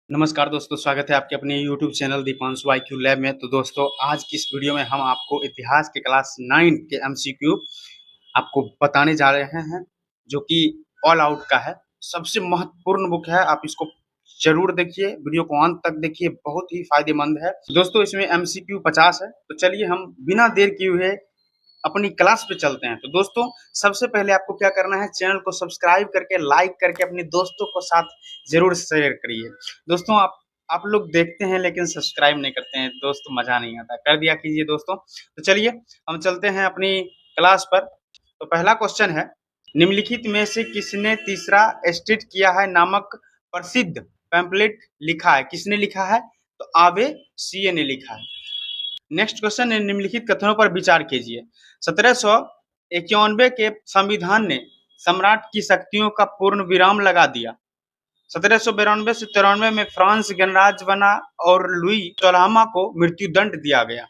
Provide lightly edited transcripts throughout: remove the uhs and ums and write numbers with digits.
नमस्कार दोस्तों, स्वागत है आपके अपने YouTube channel Deepanshu IQ lab में। तो दोस्तों, आज की इस वीडियो में हम आपको इतिहास के क्लास 9 के MCQ आपको बताने जा रहे हैं, जो कि ऑल आउट का है। सबसे महत्वपूर्ण बुक है, आप इसको जरूर देखिए, वीडियो को अंत तक देखिए, बहुत ही फायदेमंद है। दोस्तों, इसमें MCQ 50 है। तो चलिए हम बिना देर किए हुए अपनी क्लास पे चलते हैं। तो दोस्तों, सबसे पहले आपको क्या करना है, चैनल को सब्सक्राइब करके लाइक करके अपने दोस्तों को साथ जरूर शेयर करिए। दोस्तों, आप लोग देखते हैं लेकिन सब्सक्राइब नहीं करते हैं दोस्तों, मजा नहीं आता, कर दिया कीजिए दोस्तों। तो चलिए हम चलते हैं अपनी क्लास पर। तो पहला क्वेश्चन है, निम्नलिखित में से किसने तीसरा स्टेट किया है नामक प्रसिद्ध पैम्पलेट लिखा है? किसने लिखा है? तो आबे सीए ने लिखा है। नेक्स्ट क्वेश्चन है, निम्नलिखित कथनों पर विचार कीजिए। 1791 के संविधान ने सम्राट की शक्तियों का पूर्ण विराम लगा दिया। 1792 से 93 में फ्रांस गणराज्य बना और लुई 14वां को मृत्युदंड दिया गया।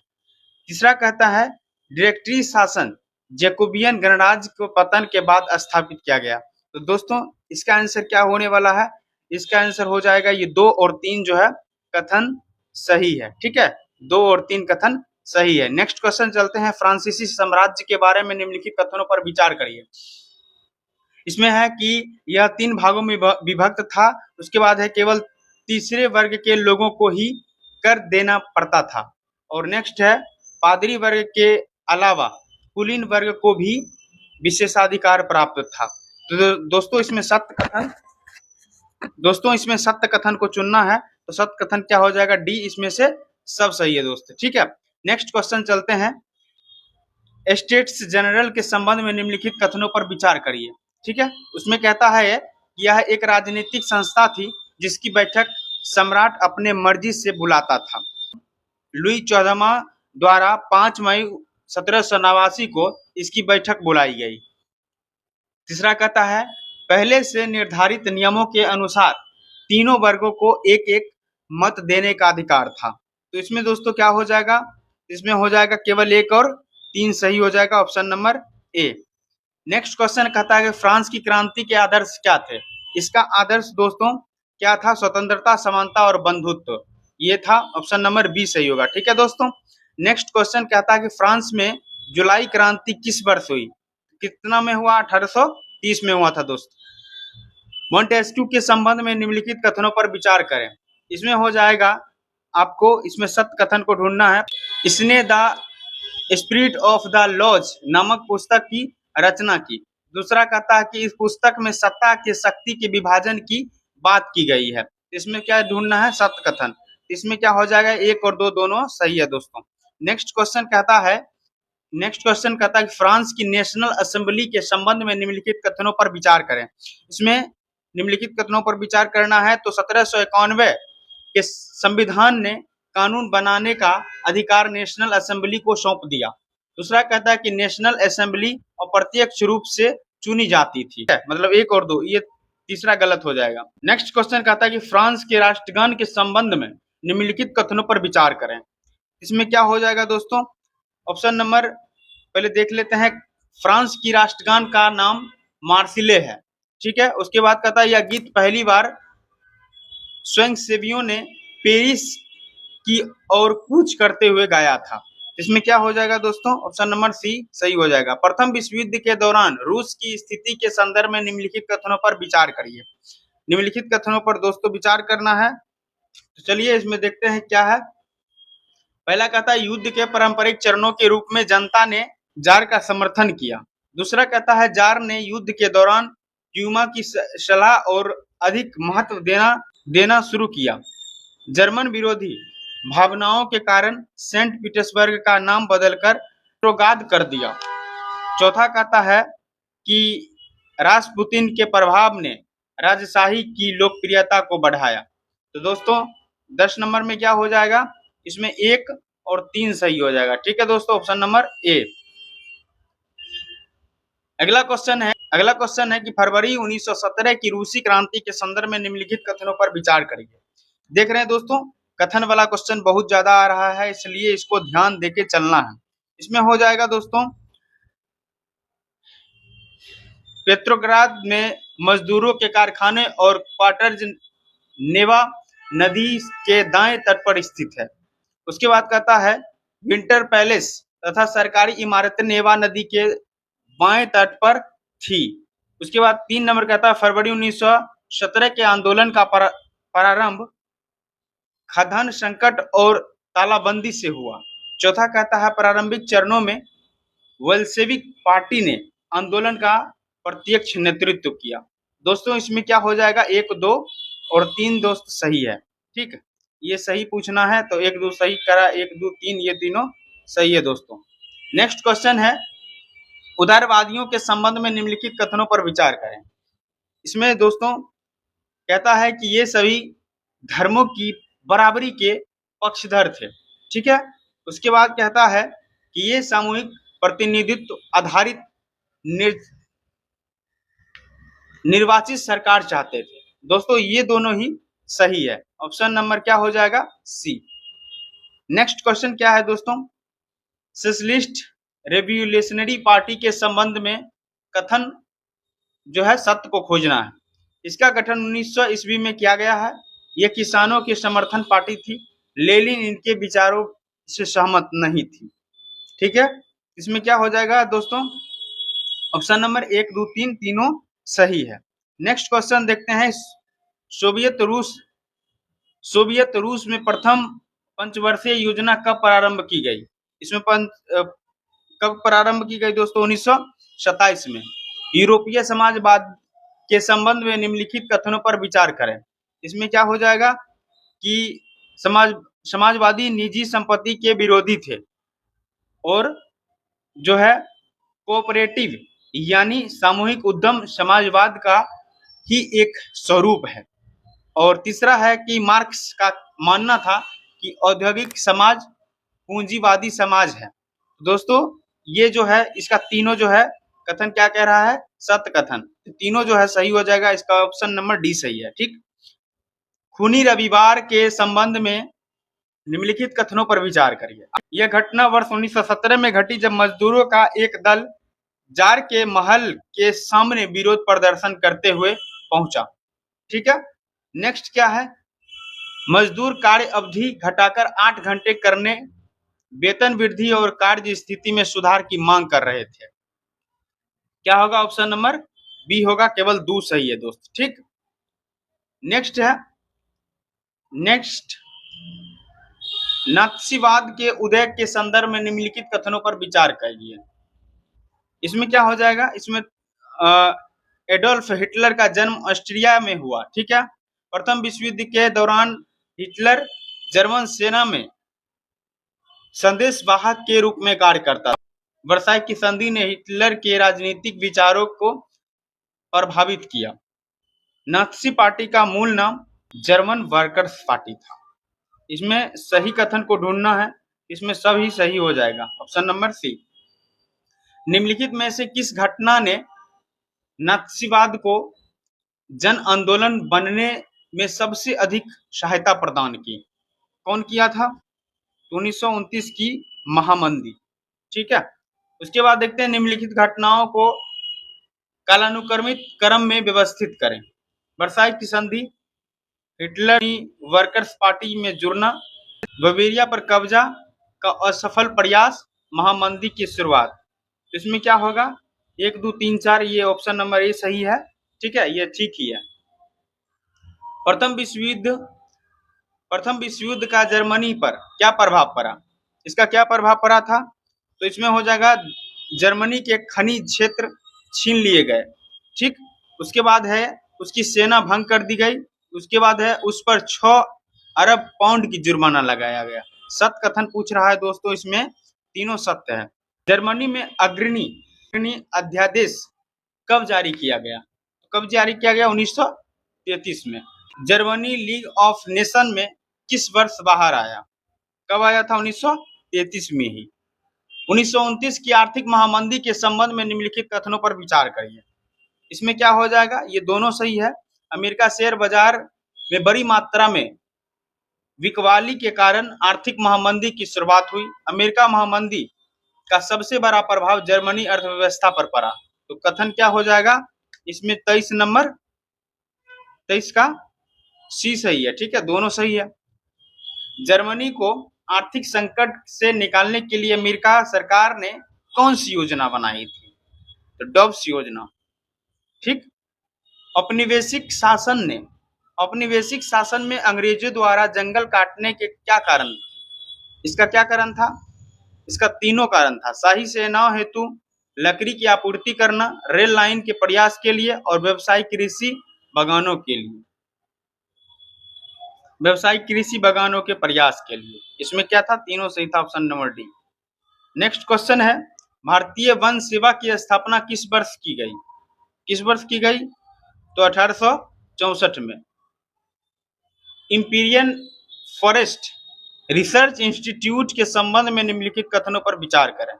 तीसरा कहता है, डायरेक्टरी शासन जैकोबियन गणराज्य को पतन के बाद स्थापित किया गया। तो दोस्तों, इसका आंसर क्या होने वाला है? इसका आंसर हो जाएगा ये 2 और 3 जो है कथन सही है। ठीक है, 2 और 3 कथन सही है। नेक्स्ट क्वेश्चन चलते हैं, फ्रांसीसी साम्राज्य के बारे में निम्नलिखित कथनों पर विचार करिए। इसमें है कि यह 3 भागों में विभक्त था। उसके बाद है, केवल तीसरे वर्ग के लोगों को ही कर देना पड़ता था। और नेक्स्ट है, पादरी वर्ग के अलावा कुलीन वर्ग को भी विशेषाधिकार प्राप्त था। तो दोस्तों इसमें सत्य कथन को चुनना है। तो सत्य कथन क्या हो जाएगा? डी इसमें से सब सही है दोस्तों। ठीक है, नेक्स्ट क्वेश्चन चलते हैं, स्टेट्स जनरल के संबंध में निम्नलिखित कथनों पर विचार करिए। ठीक है, उसमें कहता है कि यह एक राजनीतिक संस्था थी जिसकी बैठक सम्राट अपने मर्जी से बुलाता था। लुई 14वां द्वारा 5 मई 1789 को इसकी बैठक बुलाई गई। तीसरा कहता है, पहले से निर्धारित नियमों के अनुसार तीनों वर्गों को एक एक मत देने का अधिकार था। तो इसमें दोस्तों क्या हो जाएगा? इसमें हो जाएगा केवल 1 और 3 सही हो जाएगा, option number A. Next question कहता है कि फ्रांस की क्रांति के आदर्श क्या थे? इसका आदर्श दोस्तों क्या था? स्वतंत्रता, समानता और बंधुत्व, ये था, ऑप्शन नंबर बी सही होगा। ठीक है दोस्तों, नेक्स्ट क्वेश्चन कहता है कि फ्रांस में जुलाई क्रांति किस वर्ष हुई? कितना में हुआ? 1830 में हुआ था दोस्त। मॉन्टेस्क्यू के संबंध में निम्नलिखित कथनों पर विचार करें। इसमें हो जाएगा आपको, इसमें सत्य कथन को ढूंढना है। इसने the spirit of the laws नामक पुस्तक की रचना की। दूसरा कहता है कि इस पुस्तक में सत्ता के शक्ति के विभाजन की बात की गई है। इसमें क्या ढूंढना है? सत्य कथन। इसमें क्या हो जाएगा? 1 और 2 दोनों सही है दोस्तों। नेक्स्ट क्वेश्चन कहता है कि फ्रांस की नेशनल असेंबली के संबंध में निम्नलिखित कथनों पर विचार करें। इसमें निम्नलिखित कथनों पर विचार करना है। तो 1791 के संविधान ने कानून बनाने का अधिकार नेशनल असेंबली को सौंप दिया। दूसरा कहता है कि नेशनल असेंबली अप्रत्यक्ष रूप से चुनी जाती थी, मतलब 1 और 2, ये तीसरा गलत हो जाएगा। नेक्स्ट क्वेश्चन कहता है कि फ्रांस के राष्ट्रगान के संबंध में निम्नलिखित कथनों पर विचार करें। इसमें क्या हो जाएगा दोस्तों? ऑप्शन नंबर पहले देख लेते हैं, फ्रांस की राष्ट्रगान का नाम मार्सिले है। ठीक है, उसके बाद कहता है, यह गीत पहली बार स्वयंसेवियों ने पेरिस की ओर कूच करते हुए गाया था। इसमें क्या हो जाएगा दोस्तों? ऑप्शन नंबर सी सही हो जाएगा। प्रथम विश्व युद्ध के दौरान रूस की स्थिति के संदर्भ में निम्नलिखित कथनों पर विचार करिए। निम्नलिखित कथनों पर दोस्तों विचार करना है। तो चलिए इसमें देखते हैं क्या है। पहला कहता है, युद्ध के पारंपरिक चरणों के रूप में जनता ने जार का समर्थन किया। दूसरा कहता है, जार ने युद्ध के दौरान क्यूमा की सलाह और अधिक महत्व देना शुरू किया। जर्मन विरोधी भावनाओं के कारण सेंट पीटर्सबर्ग का नाम बदलकर पेट्रोग्राद कर दिया। चौथा कहता है कि रासपुतिन के प्रभाव ने राजशाही की लोकप्रियता को बढ़ाया। तो दोस्तों 10 नंबर में क्या हो जाएगा? इसमें 1 और 3 सही हो जाएगा। ठीक है दोस्तों, ऑप्शन नंबर ए। अगला क्वेश्चन है कि फरवरी 1917 की रूसी क्रांति के संदर्भ में निम्नलिखित कथनों पर विचार करिए। देख रहे हैं दोस्तों, कथन वाला क्वेश्चन बहुत ज्यादा आ रहा है, इसलिए इसको ध्यान देके चलना है। इसमें हो जाएगा दोस्तों, पेट्रोग्राद में मजदूरों के कारखाने और क्वार्टर्स नेवा नदी के दाएं तट पर स्थित है। उसके बाद कहता है विंटर पैलेस तथा सरकारी इमारतें नेवा नदी के बाएं तट पर थी। उसके बाद 3 नंबर कहता है फरवरी 1917 के आंदोलन का प्रारंभ खाद्यान्न संकट और तालाबंदी से हुआ। चौथा कहता है प्रारंभिक चरणों में बोल्शेविक पार्टी ने आंदोलन का प्रत्यक्ष नेतृत्व किया। दोस्तों इसमें क्या हो जाएगा 1, 2 और 3 दोस्त सही है। ठीक है, ये सही पूछना है तो 1, 2 सही करा, 1, 2, 3 ये तीनों सही है दोस्तों। नेक्स्ट क्वेश्चन है उदारवादियों के संबंध में निम्नलिखित कथनों पर विचार करें। इसमें दोस्तों कहता है कि ये सभी धर्मों की बराबरी के पक्षधर थे। ठीक है, उसके बाद कहता है कि ये सामूहिक प्रतिनिधित्व आधारित निर्वाचित सरकार चाहते थे। दोस्तों ये दोनों ही सही है, ऑप्शन नंबर क्या हो जाएगा सी। नेक्स्ट क्वेश्चन क्या है दोस्तों सोशलिस्ट रेवोल्यूशनरी पार्टी के संबंध में कथन जो है सत्य को खोजना है। इसका गठन 1900 ईस्वी में किया गया है। यह किसानों की समर्थन पार्टी थी। लेनिन इनके विचारों से सहमत नहीं थी। ठीक है, इसमें क्या हो जाएगा दोस्तों ऑप्शन नंबर 1, 2, 3 तीनों सही है। नेक्स्ट क्वेश्चन देखते हैं सोवियत रूस में प्रथम पंचवर्षीय योजना कब प्रारंभ की गई। इसमें कब प्रारंभ की गई दोस्तों 1927 में। यूरोपीय समाजवाद के संबंध में निम्नलिखित कथनों पर विचार करें। इसमें क्या हो जाएगा कि समाजवादी निजी संपत्ति के विरोधी थे और जो है कोऑपरेटिव यानी सामूहिक उद्यम समाजवाद का ही एक स्वरूप है। और तीसरा है कि मार्क्स का मानना था कि औद्योगिक समाज पूंजीवादी समाज है। दोस्तों ये जो है इसका तीनों जो है कथन क्या कह रहा है सत्य कथन, तीनों जो है सही हो जाएगा। इसका ऑप्शन नंबर डी सही है। ठीक, खूनी रविवार के संबंध में निम्नलिखित कथनों पर विचार करिए। यह घटना वर्ष 1917 में घटी जब मजदूरों का एक दल जार के महल के सामने विरोध प्रदर्शन करते हुए पहुंचा। ठीक है, नेक्स्ट क्या है मजदूर कार्य अवधि घटाकर 8 घंटे करने, वेतन वृद्धि और कार्य स्थिति में सुधार की मांग कर रहे थे। क्या होगा ऑप्शन नंबर बी होगा, केवल 2 सही है दोस्त। ठीक, नेक्स्ट है नात्सीवाद के उदय के संदर्भ में निम्नलिखित कथनों पर विचार करिए। इसमें क्या हो जाएगा इसमें एडोल्फ हिटलर का जन्म ऑस्ट्रिया में हुआ। ठीक है, प्रथम विश्व युद्ध के दौरान हिटलर जर्मन सेना में संदेश वाहक के रूप में कार्य करता था। वर्साई की संधि ने हिटलर के राजनीतिक विचारों को प्रभावित किया। नात्सी पार्टी का मूल नाम जर्मन वर्कर्स पार्टी था। इसमें सही कथन को ढूंढना है, इसमें सब ही सही हो जाएगा। Option number C. निम्नलिखित में से किस घटना ने नात्सीवाद को जन आंदोलन बनने में सबसे अधिक सहायता प्रदान की? कौन किया था? 1929 की महामंदी। ठीक है, उसके बाद देखते हैं निम्नलिखित घटनाओं को कालानुक्रमित क्रम में व्यवस्थित करें। वर्साई की संधि, हिटलर वर्कर्स पार्टी में जुड़ना, बवेरिया पर कब्जा का असफल प्रयास, महामंदी की शुरुआत। तो इसमें क्या होगा 1, 2, 3, 4 ये ऑप्शन नंबर ए सही है। ठीक है, ये ठीक ही है। प्रथम विश्व युद्ध का जर्मनी पर क्या प्रभाव पड़ा? इसका क्या प्रभाव पड़ा था? तो इसमें हो जाएगा जर्मनी के खनिज क्षेत्र छीन लिए गए। ठीक, उसके बाद है उसकी सेना भंग कर दी गई। उसके बाद है उस पर 6 अरब पाउंड की जुर्माना लगाया गया। सत्य कथन पूछ रहा है दोस्तों, इसमें तीनों सत्य है। जर्मनी में अग्रणी अध्यादेश कब जारी किया गया? कब जारी किया गया? 1933 में। जर्मनी लीग ऑफ नेशन में किस वर्ष बाहर आया? कब आया था? 1933 में ही। 1929 की आर्थिक महामंदी के संबंध में निम्नलिखित कथनों पर विचार करिए। इसमें क्या हो जाएगा? ये दोनों सही है। अमेरिका शेयर बाजार में बड़ी मात्रा में बिकवाली के कारण आर्थिक महामंदी की शुरुआत हुई। अमेरिका महामंदी का सबसे बड़ा प्रभाव जर्मनी अर्थव्यवस्था पर पड़ा। तो कथन क्या हो जाएगा इसमें? 23 नंबर 23 का सी सही है, ठीक है, दोनों सही है। जर्मनी को आर्थिक संकट से निकालने के लिए अमेरिका सरकार ने कौन सी योजना बनाई थी? तो डॉब्स योजना, ठीक। औपनिवेशिक शासन ने औपनिवेशिक शासन में अंग्रेजों द्वारा जंगल काटने के क्या कारण, इसका क्या कारण था? इसका तीनों कारण था। शाही सेनाओं हेतु लकड़ी की आपूर्ति करना, रेल लाइन के प्रयास के लिए और व्यावसायिक कृषि बागानों के लिए, व्यावसायिक कृषि बागानों के प्रयास के लिए। इसमें क्या था? तीनों सही था, option number D. Next question है, भारतीय वन सेवा की स्थापना किस वर्ष की गई? किस वर्ष की गई? तो 1864 में। इंपीरियल फॉरेस्ट रिसर्च इंस्टीट्यूट के संबंध में निम्नलिखित कथनों पर विचार करें।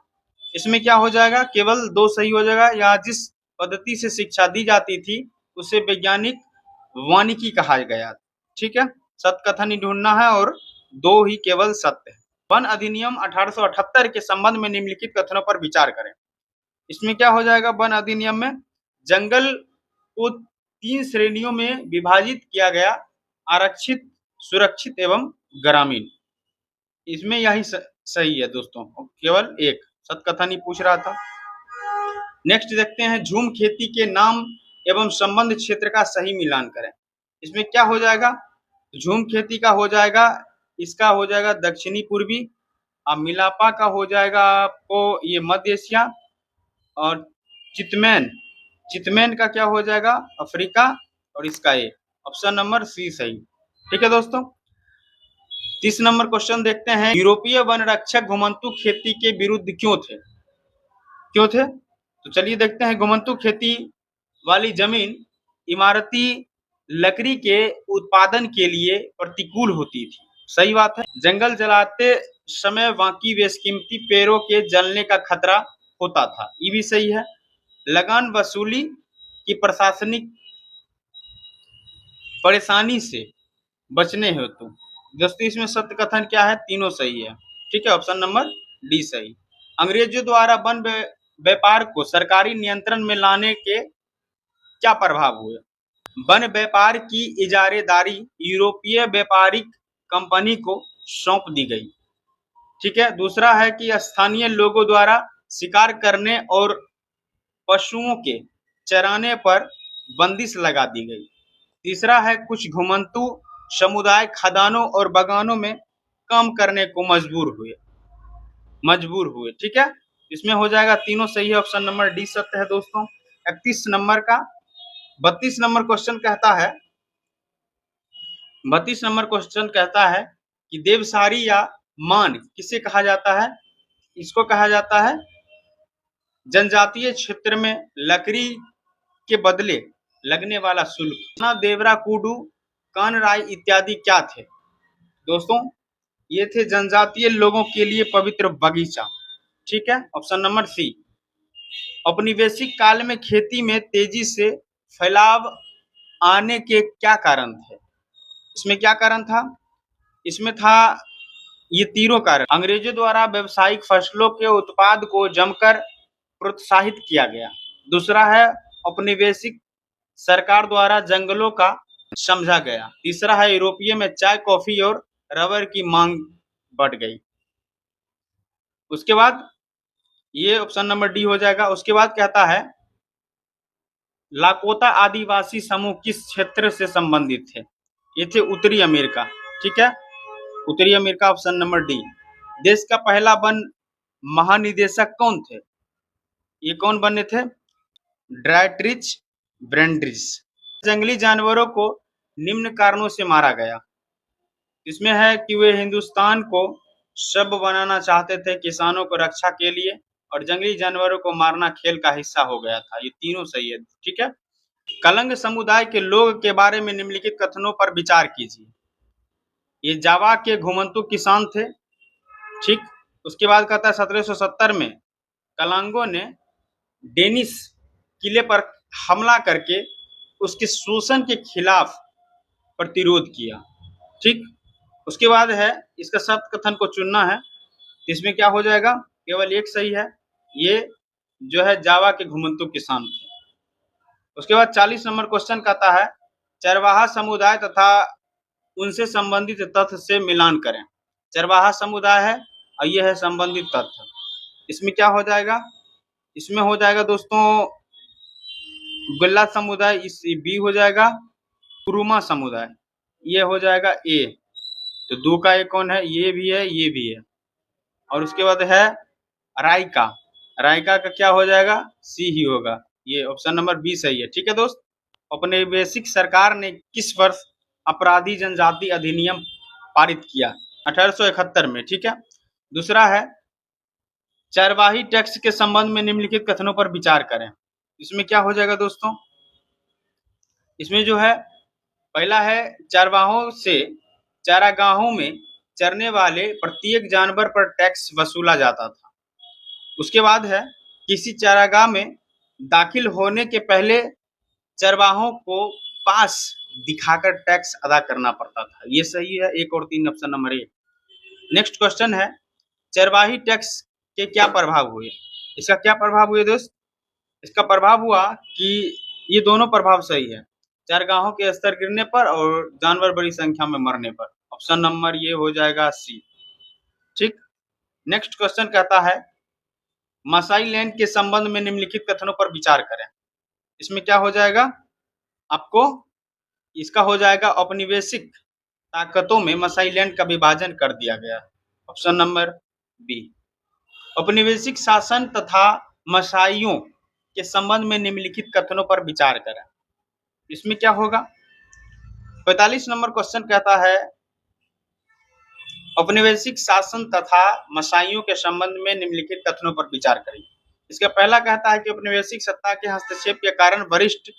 इसमें क्या हो जाएगा? केवल दो सही हो जाएगा। यहाँ जिस पद्धति से शिक्षा दी जाती थी उसे वैज्ञानिक वानिकी कहा गया, ठीक है। सत्य कथन ही ढूंढना है और दो ही केवल सत्य है। वन अधिनियम 1878 के संबंध में निम्नलिखित कथनों पर विचार करें। इसमें क्या हो जाएगा? वन अधिनियम में जंगल को 3 श्रेणियों में विभाजित किया गया, आरक्षित, सुरक्षित एवं ग्रामीण। इसमें यही सही है दोस्तों, केवल एक सत्य कथन ही पूछ रहा था। नेक्स्ट देखते हैं, झूम खेती के नाम एवं संबंध क्षेत्र का सही मिलान करें। इसमें क्या हो जाएगा? झूम खेती का हो जाएगा, इसका हो जाएगा दक्षिणी पूर्वी, और मिलापा का हो जाएगा आपको ये मध्य एशिया, और चितमैन का क्या हो जाएगा? अफ्रीका, और इसका ये ऑप्शन नंबर सी सही, ठीक है दोस्तों। 30 नंबर क्वेश्चन देखते हैं, यूरोपीय वन रक्षक घुमंतू खेती के विरुद्ध क्यों थे? तो चलिए देखते हैं। घुमंतू खेती वाली जमीन इमारती लकड़ी के उत्पादन के लिए प्रतिकूल होती थी, सही बात है। जंगल जलाते समय बाकी बेशकीमती पेड़ों के जलने का खतरा होता था, ये भी सही है। लगान वसूली की प्रशासनिक परेशानी से बचने हेतु। दोस्तों इसमें सत्य कथन क्या है? तीनों सही है, ठीक है, ऑप्शन नंबर डी सही। अंग्रेजों द्वारा वन व्यापार को सरकारी नियंत्रण में लाने के क्या प्रभाव हुए? वन व्यापार की इजारेदारी यूरोपीय व्यापारिक कंपनी को सौंप दी गई, ठीक है। दूसरा है कि स्थानीय लोगों द्वारा शिकार करने और पशुओं के चराने पर बंदिश लगा दी गई। तीसरा है कुछ घुमंतू समुदाय खदानों और बागानों में काम करने को मजबूर हुए, ठीक है। इसमें हो जाएगा तीनों सही है, ऑप्शन नंबर डी सत्य है दोस्तों। 31 नंबर का 32 नंबर क्वेश्चन कहता है, 32 नंबर क्वेश्चन कहता है कि देवसारी या मान किसे कहा जाता है? इसको कहा जाता है जनजातीय क्षेत्र में लकड़ी के बदले लगने वाला शुल्क। देवरा, कुडू, कानराई इत्यादि क्या थे? दोस्तों ये थे जनजातीय लोगों के लिए पवित्र बगीचा, ठीक है, ऑप्शन नंबर सी। औपनिवेशिक काल में खेती में तेजी से फैलाव आने के क्या कारण थे? इसमें क्या कारण था? इसमें था ये तीनों कारण। अंग्रेजों द्वारा व्यावसायिक फसलों के उत्पाद को जमकर प्रोत्साहित किया गया। दूसरा है औपनिवेशिक सरकार द्वारा जंगलों का समझा गया। तीसरा है यूरोपीय में चाय, कॉफी और रबर की मांग बढ़ गई। उसके बाद ये ऑप्शन नंबर डी हो जाएगा। उसके बाद कहता है लाकोता आदिवासी समूह किस क्षेत्र से संबंधित थे? ये थे उत्तरी अमेरिका, ठीक है, उत्तरी अमेरिका, ऑप्शन नंबर डी। देश का पहला वन महानिदेशक कौन थे? ये कौन बने थे? ड्राइट्रिच ब्रेंड्रिस। जंगली जानवरों को निम्न कारणों से मारा गया। इसमें है कि वे हिंदुस्तान को सभ्य बनाना चाहते थे, किसानों को रक्षा के लिए, और जंगली जानवरों को मारना खेल का हिस्सा हो गया था। ये तीनों सही है, ठीक है। कलंग समुदाय के लोग के बारे में निम्नलिखित कथनों पर विचार कीजिए। ये जावा के घुमंतू किसान थे, ठीक। उसके बाद कहता है 1770 में कलांगों ने डेनिस किले पर हमला करके उसके शोषण के खिलाफ प्रतिरोध किया, ठीक। उसके बाद है इसका सत्य कथन को चुनना है। इसमें क्या हो जाएगा? केवल एक सही है, ये जो है जावा के घुमंतू किसान थे। उसके बाद 40 नंबर क्वेश्चन कहता है चरवाहा समुदाय तथा उनसे संबंधित तथ्य से मिलान करें। चरवाहा समुदाय है और ये है संबंधित तथ्य। इसमें क्या हो जाएगा, इसमें हो जाएगा दोस्तों गुल्ला समुदाय, इस बी हो जाएगा। कुरुमा समुदाय ये हो जाएगा ए। तो 2 का ए कौन है, ये भी है ये भी है। और उसके बाद है रायका, रायका का क्या हो जाएगा, सी ही होगा। ये ऑप्शन नंबर बी सही है। ठीक है दोस्त, औपनिवेशिक सरकार ने किस वर्ष अपराधी जनजाति अधिनियम पारित किया, 1871 में। ठीक है। दूसरा है चरवाही टैक्स के संबंध में निम्नलिखित कथनों पर विचार करें। इसमें क्या हो जाएगा दोस्तों, इसमें जो है पहला है चरवाहों से चारागाहों में चरने वाले प्रत्येक जानवर पर टैक्स वसूला जाता था। उसके बाद है किसी चारागाह में दाखिल होने के पहले चरवाहों को पास दिखाकर टैक्स अदा करना पड़ता था। ये सही है, 1 और 3 option number A. Next question है चरवाही टैक्स के क्या प्रभाव हुए। इसका क्या प्रभाव हुए दोस्त, इसका प्रभाव हुआ कि ये दोनों प्रभाव सही है, चारागाहों के स्तर गिरने पर और जानवर बड़ी संख्या में मरने पर। ऑप्शन नंबर ये हो जाएगा सी। ठीक। नेक्स्ट क्वेश्चन कहता है मसाई लैंड के संबंध में निम्नलिखित कथनों पर विचार करें। इसमें क्या हो जाएगा आपको, इसका हो जाएगा औपनिवेशिक ताकतों में मसाई लैंड का विभाजन कर दिया गया। Option number B. औपनिवेशिक शासन तथा मसाइयों के संबंध में निम्नलिखित कथनों पर विचार करें। इसमें क्या होगा, 45 नंबर क्वेश्चन कहता है औपनिवेशिक शासन तथा मसाइयों के संबंध में निम्नलिखित कथनों पर विचार करें। इसका पहला कहता है कि औपनिवेशिक सत्ता के हस्तक्षेप के कारण वरिष्ठ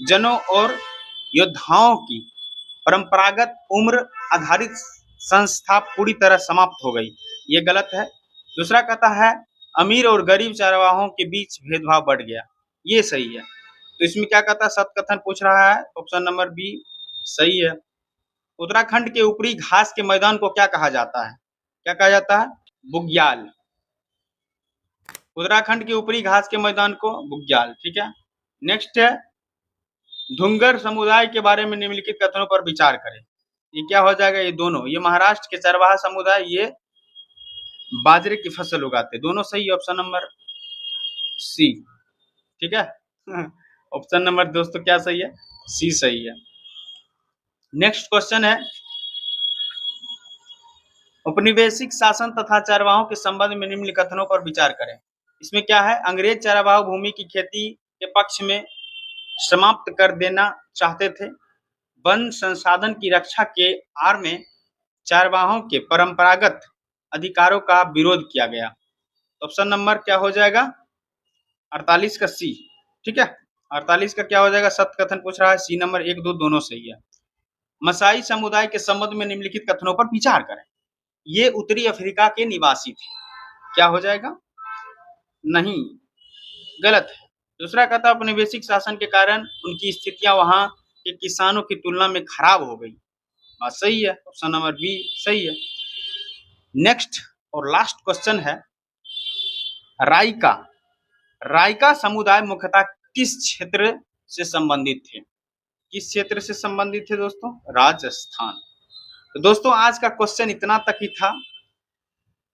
जनों और योद्धाओं की परंपरागत उम्र आधारित संस्था पूरी तरह समाप्त हो गई। ये गलत है। दूसरा कहता है अमीर और गरीब चरवाहों के बीच भेदभाव बढ़ गया। ये सही है। तो इसमें क्या कहता है, सत्य कथन पूछ रहा है। ऑप्शन नंबर बी सही है। उत्तराखंड के ऊपरी घास के मैदान को क्या कहा जाता है, क्या कहा जाता है, बुग्याल। उत्तराखंड के ऊपरी घास के मैदान को बुग्याल। ठीक है। नेक्स्ट है धुंगर समुदाय के बारे में निम्नलिखित कथनों पर विचार करें। ये क्या हो जाएगा, ये दोनों, ये महाराष्ट्र के चरवाहा समुदाय, ये बाजरे की फसल उगाते, दोनों सही। Option number C. ठीक है। ऑप्शन नंबर दोस्तों क्या सही है, सी सही है। नेक्स्ट क्वेश्चन है औपनिवेशिक शासन तथा चरवाहों के संबंध में निम्न कथनों पर विचार करें। इसमें क्या है, अंग्रेज चरवाहा भूमि की खेती के पक्ष में समाप्त कर देना चाहते थे। वन संसाधन की रक्षा के आड़ में चरवाहों के परंपरागत अधिकारों का विरोध किया गया। ऑप्शन नंबर क्या हो जाएगा, 48 का सी। ठीक है। 48 का क्या हो जाएगा, सत्य कथन पूछ रहा है, सी नंबर 1, 2 दोनों सही है। मसाई समुदाय के संबंध में निम्नलिखित कथनों पर विचार करें। ये उत्तरी अफ्रीका के निवासी थे। क्या हो जाएगा, नहीं, गलत है। दूसरा कहता है औपनिवेशिक शासन के कारण उनकी स्थितियां वहां के किसानों की तुलना में खराब हो गई। बात सही है। ऑप्शन नंबर बी सही है। नेक्स्ट और लास्ट क्वेश्चन है रायका। रायका समुदाय मुख्यतः किस क्षेत्र से संबंधित थे, किस क्षेत्र से संबंधित थे दोस्तों, राजस्थान। तो दोस्तों आज का क्वेश्चन इतना तक ही था।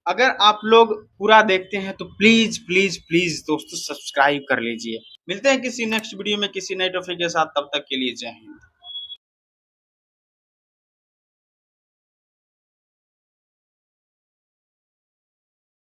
अगर आप लोग पूरा देखते हैं तो प्लीज प्लीज प्लीज दोस्तों सब्सक्राइब कर लीजिए। मिलते हैं किसी नेक्स्ट वीडियो में किसी नए टॉपिक के साथ, तब तक के लिए जय हिंद।